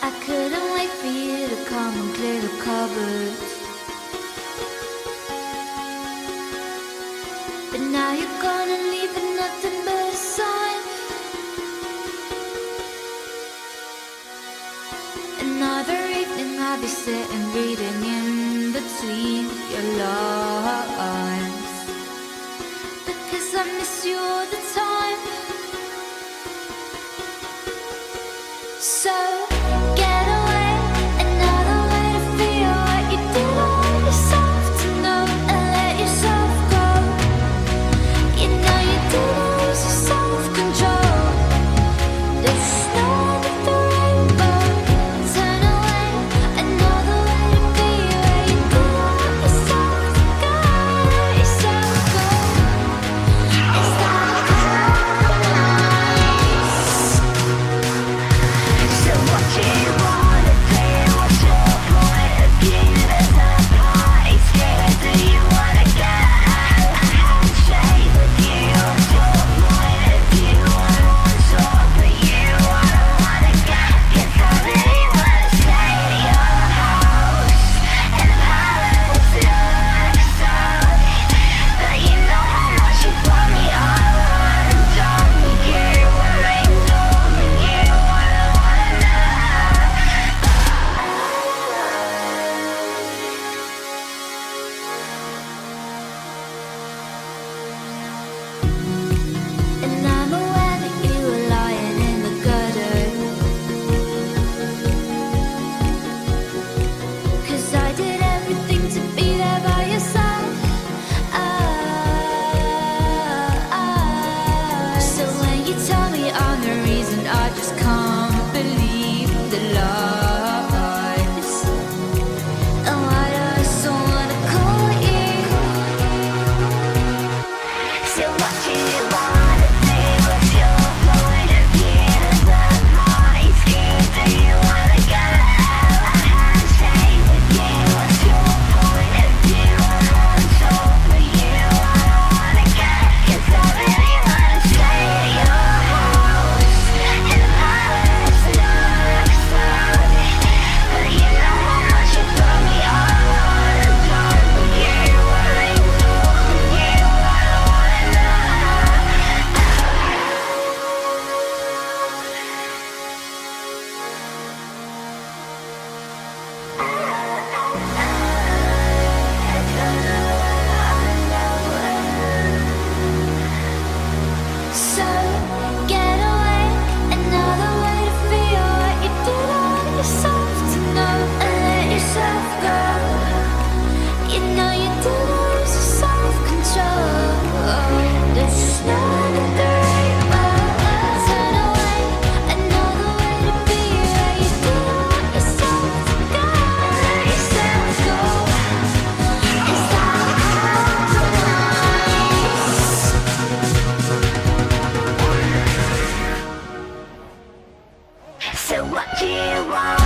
I couldn't wait for you to come and clear the cupboards, but now you're gone and leaving nothing but a sign. Another evening I'll be sitting reading in between your lines, because I miss you all the time. So get away, another way to feel what you did all yourself to know, and let yourself go. You know you did lose your self-control. There's no end of the rainbow. Turn away, another way to be where you did all yourself to go, let yourself go. It's like so what do you wanna do? What's your point of view? There's no point. Scared, do you wanna get a handshake with you? What's your point of view? I wanna talk for you. I don't wanna get, 'cause I really wanna stay at your house and palace like sun. But you know how much you brought me all on. Done with you, I ain't done with you. I don't wanna know. And I'm aware that you were lying in the gutter, 'cause I did everything to be there by your side. So when you tell me I'm the reason, I just can't believe the lies. And why do I so wanna call you? So what do you wanna do? What's your point of view? There's no point. Scared, do you wanna get a handshake with you? What's your point of view? I wanna talk for you. I don't wanna get, 'cause I really wanna stay at your house and palace like sun. But you know how much you brought me all on. I'm done with you. I ain't done with you. I don't wanna know. So get away, another way to feel what you did all yourself to know, and let yourself go. You know you did lose your self-control. There's no end of the rainbow. Turn away, another way to be where you did all yourself to go, let yourself go. It's like compromise. So what do you want?